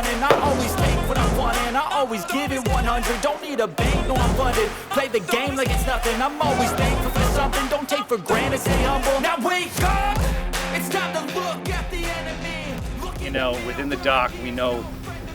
running. I always take what I want and I always give it 100. Don't need a bank, no I'm funded. Play the game like it's nothing. I'm always thankful for something. Don't take for granted, stay humble. Now wake up! It's time to look at the enemy. You know, within the doc, we know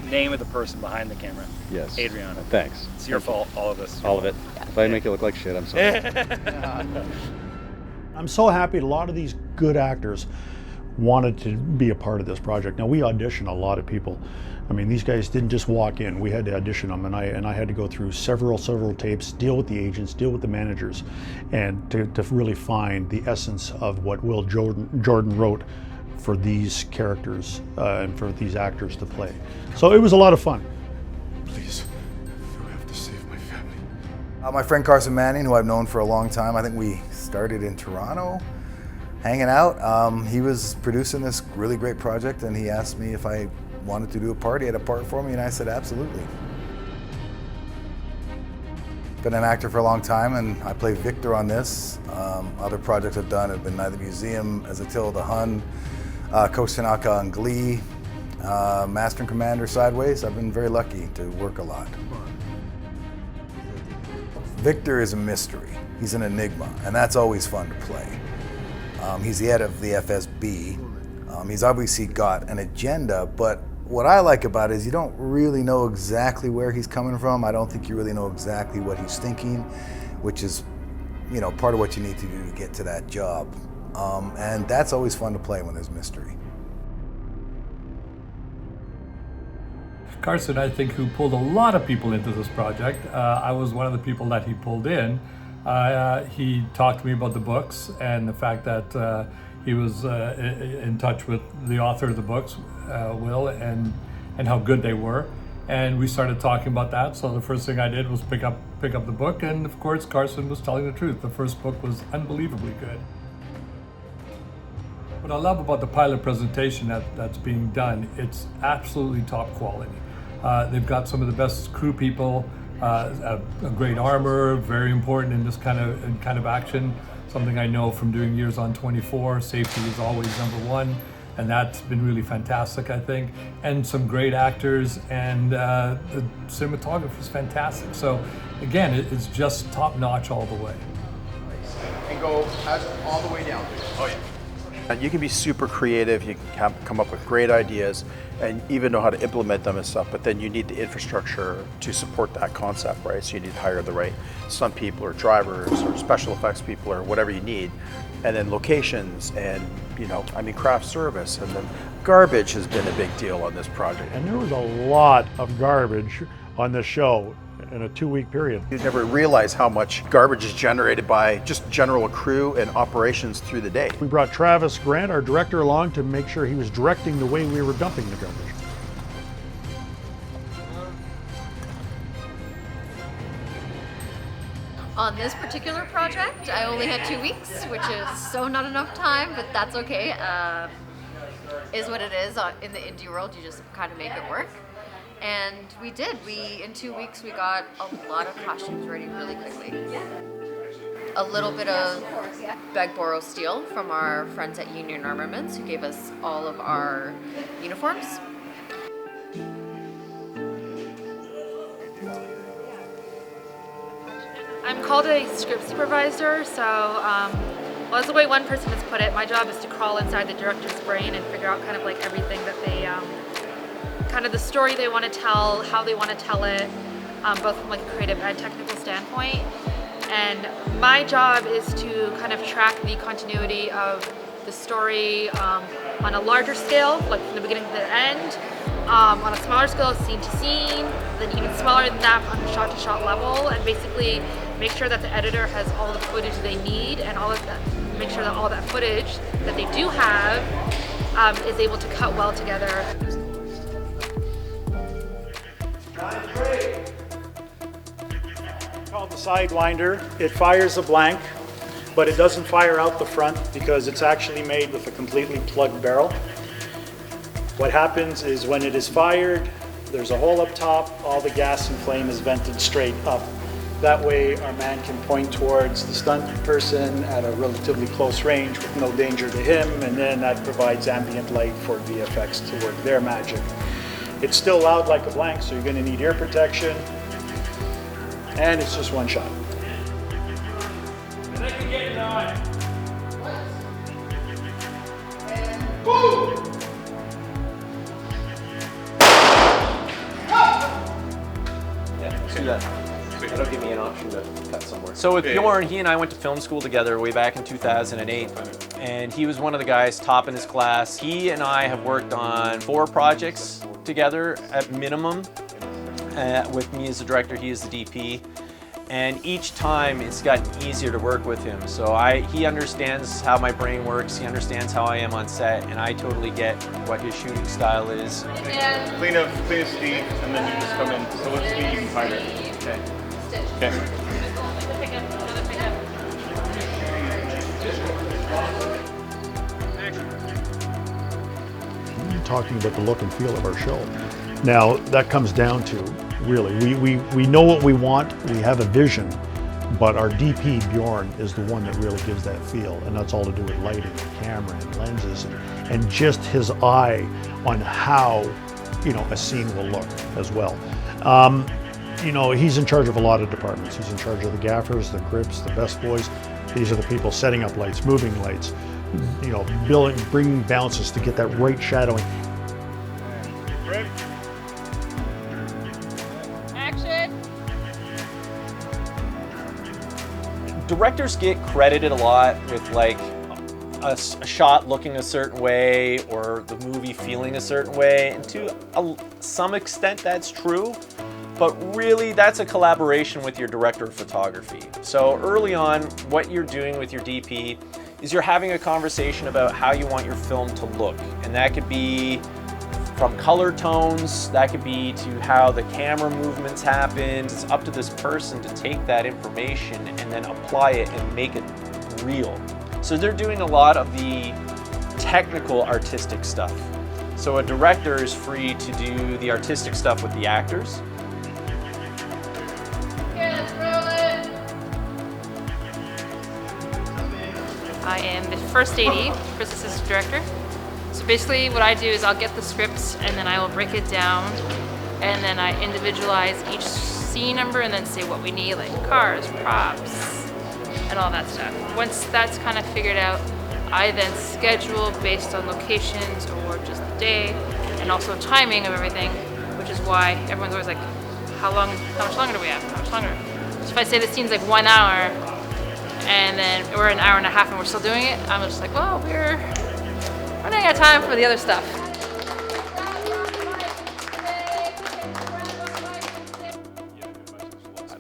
the name of the person behind the camera. Yes. Adriana. Thanks. It's your fault, all of this. All of it. If I make you look like shit, I'm sorry. I'm so happy a lot of these good actors wanted to be a part of this project. Now we auditioned a lot of people. I mean, these guys didn't just walk in. We had to audition them, and I had to go through several tapes, deal with the agents, deal with the managers, and to really find the essence of what Will Jordan wrote for these characters and for these actors to play. So it was a lot of fun. Please, you have to save my family. My friend Carson Manning, who I've known for a long time, I think we started in Toronto, hanging out. He was producing this really great project, and he asked me if I wanted to do a part. He had a part for me, and I said absolutely. Been an actor for a long time, and I play Victor on this. Other projects I've done have been The Museum as Attila the Hun, Coach Tanaka on Glee, Master and Commander Sideways. I've been very lucky to work a lot. Victor is a mystery. He's an enigma, and that's always fun to play. He's the head of the FSB. He's obviously got an agenda, but what I like about it is you don't really know exactly where he's coming from. I don't think you really know exactly what he's thinking, which is, you know, part of what you need to do to get to that job. And that's always fun to play when there's mystery. Carson, I think, who pulled a lot of people into this project. I was one of the people that he pulled in. He talked to me about the books and the fact that he was in touch with the author of the books, Will, and how good they were. And we started talking about that. So the first thing I did was pick up the book, and of course Carson was telling the truth. The first book was unbelievably good. What I love about the pilot presentation that's being done, it's absolutely top quality. They've got some of the best crew people, a great armor, very important in this kind of action. Something I know from doing years on 24, safety is always number one, and that's been really fantastic, I think. And some great actors, and the cinematography is fantastic. So again, it's just top notch all the way. And go all the way down. Oh yeah. And you can be super creative, you can come up with great ideas and even know how to implement them and stuff, but then you need the infrastructure to support that concept, right? So you need to hire the right stunt people or drivers or special effects people or whatever you need. And then locations and, you know, I mean, craft service, and then garbage has been a big deal on this project. And there was a lot of garbage on this show in a 2-week period. You never realize how much garbage is generated by just general crew and operations through the day. We brought Travis Grant, our director, along to make sure he was directing the way we were dumping the garbage. On this particular project, I only had 2 weeks, which is so not enough time, but that's okay. Is what it is. In the indie world, you just kind of make it work. And we did. In 2 weeks, we got a lot of costumes ready really quickly. A little bit of beg, borrow, steal from our friends at Union Armaments, who gave us all of our uniforms. I'm called a script supervisor, so well, as the way one person has put it, my job is to crawl inside the director's brain and figure out kind of like everything that they kind of the story they want to tell, how they want to tell it, both from like a creative and technical standpoint. And my job is to kind of track the continuity of the story on a larger scale, like from the beginning to the end, on a smaller scale, scene to scene, then even smaller than that on a shot to shot level, and basically make sure that the editor has all the footage they need, and all of that, make sure that all that footage that they do have is able to cut well together. Called the Sidewinder. It fires a blank, but it doesn't fire out the front because it's actually made with a completely plugged barrel. What happens is when it is fired, there's a hole up top, all the gas and flame is vented straight up. That way our man can point towards the stunt person at a relatively close range with no danger to him, and then that provides ambient light for VFX to work their magic. It's still loud like a blank, so you're going to need ear protection. And it's just one shot. And I can get an eye. And boom! Yeah, let's do that. That'll give me an option to cut somewhere. So with Bjorn, he and I went to film school together way back in 2008, and he was one of the guys top in his class. He and I have worked on 4 projects together at minimum. With me as the director, he is the DP. And each time it's gotten easier to work with him. So he understands how my brain works, he understands how I am on set, and I totally get what his shooting style is. Clean up Steve, and then you just come in. So let's be even tighter. Okay. Okay. You're talking about the look and feel of our show. Now, that comes down to, really, we know what we want, we have a vision, but our DP, Bjorn, is the one that really gives that feel, and that's all to do with lighting, and camera, and lenses, and just his eye on how, a scene will look as well. He's in charge of a lot of departments. He's in charge of the gaffers, the grips, the best boys. These are the people setting up lights, moving lights, bringing bounces to get that right shadowing. Ready? Directors get credited a lot with like a shot looking a certain way or the movie feeling a certain way, and to some extent that's true, but really that's a collaboration with your director of photography. So early on, what you're doing with your DP is you're having a conversation about how you want your film to look, and that could be from color tones, that could be to how the camera movements happen. It's up to this person to take that information and then apply it and make it real. So they're doing a lot of the technical artistic stuff. So a director is free to do the artistic stuff with the actors. I am the first AD, first assistant director. So basically what I do is I'll get the scripts and then I will break it down and then I individualize each scene number and then say what we need, like cars, props, and all that stuff. Once that's kind of figured out, I then schedule based on locations or just the day and also timing of everything, which is why everyone's always like, how much longer do we have? How much longer? So if I say the scene's like 1 hour and then we're an hour and a half and we're still doing it, I'm just like, well, we're running out of time for the other stuff.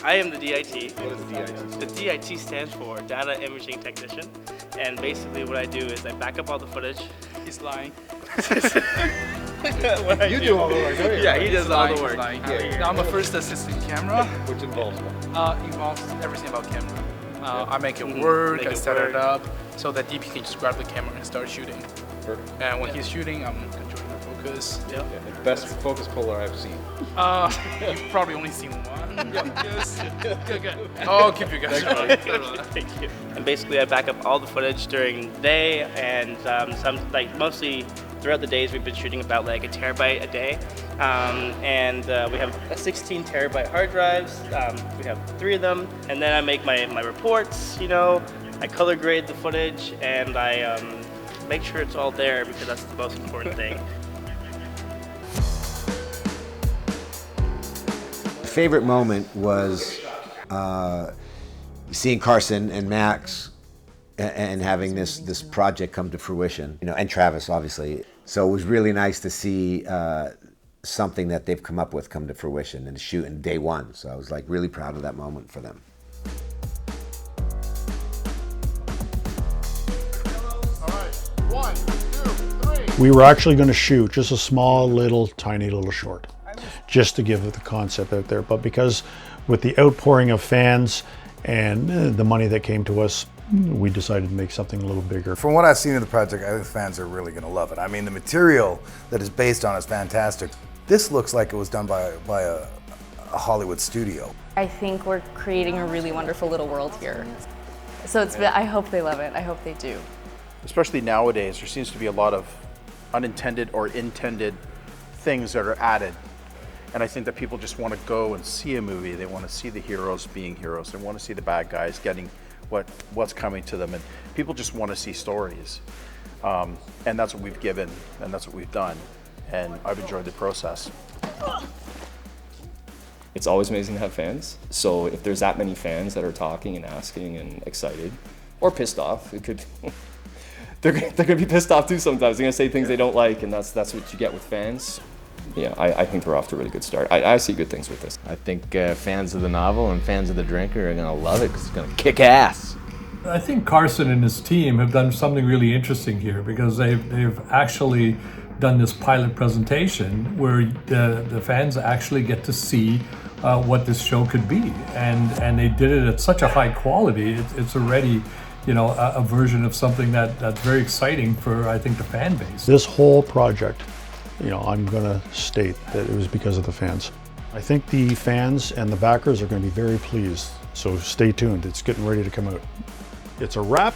I am the DIT. What is the DIT? The DIT stands for Data Imaging Technician, and basically what I do is I back up all the footage. He's lying. You do all the work, don't you? Yeah, he does all the work. Yeah. I'm a first assistant camera. Which involves what? Involves everything about camera. I make it work, I set it up, so that DP can just grab the camera and start shooting. Perfect. And when he's shooting, I'm controlling the focus. Yep. Yeah, the best focus puller I've seen. You've probably only seen one. Good. I'll keep you guys right. Thank you. And basically I back up all the footage during the day, and mostly throughout the days we've been shooting about like 1 terabyte a day. We have 16 terabyte hard drives. We have 3 of them. And then I make my reports, I color grade the footage, and I make sure it's all there because that's the most important thing. Favorite moment was seeing Carson and Max and having this project come to fruition, and Travis obviously. So it was really nice to see something that they've come up with come to fruition and shoot in day one. So I was like really proud of that moment for them. We were actually going to shoot just a small tiny little short, just to give the concept out there. But because with the outpouring of fans and the money that came to us, we decided to make something a little bigger. From what I've seen of the project, I think fans are really going to love it. I mean, the material that it's based on is fantastic. This looks like it was done by a Hollywood studio. I think we're creating a really wonderful little world here. So I hope they love it. I hope they do. Especially nowadays, there seems to be a lot of unintended or intended things that are added. And I think that people just want to go and see a movie. They want to see the heroes being heroes. They want to see the bad guys getting what's coming to them. And people just want to see stories. And that's what we've given, and that's what we've done. And I've enjoyed the process. It's always amazing to have fans. So if there's that many fans that are talking and asking and excited, or pissed off, it could they're gonna be pissed off too sometimes. They're gonna say things they don't like, and that's what you get with fans. Yeah, I think we're off to a really good start. I see good things with this. I think fans of the novel and fans of the drinker are gonna love it because it's gonna kick ass. I think Carson and his team have done something really interesting here because they've actually done this pilot presentation where the fans actually get to see what this show could be, and they did it at such a high quality. It's already, you know, a version of something that's very exciting for, I think, the fan base. This whole project, you know, I'm going to state that it was because of the fans. I think the fans and the backers are going to be very pleased. So stay tuned. It's getting ready to come out. It's a wrap.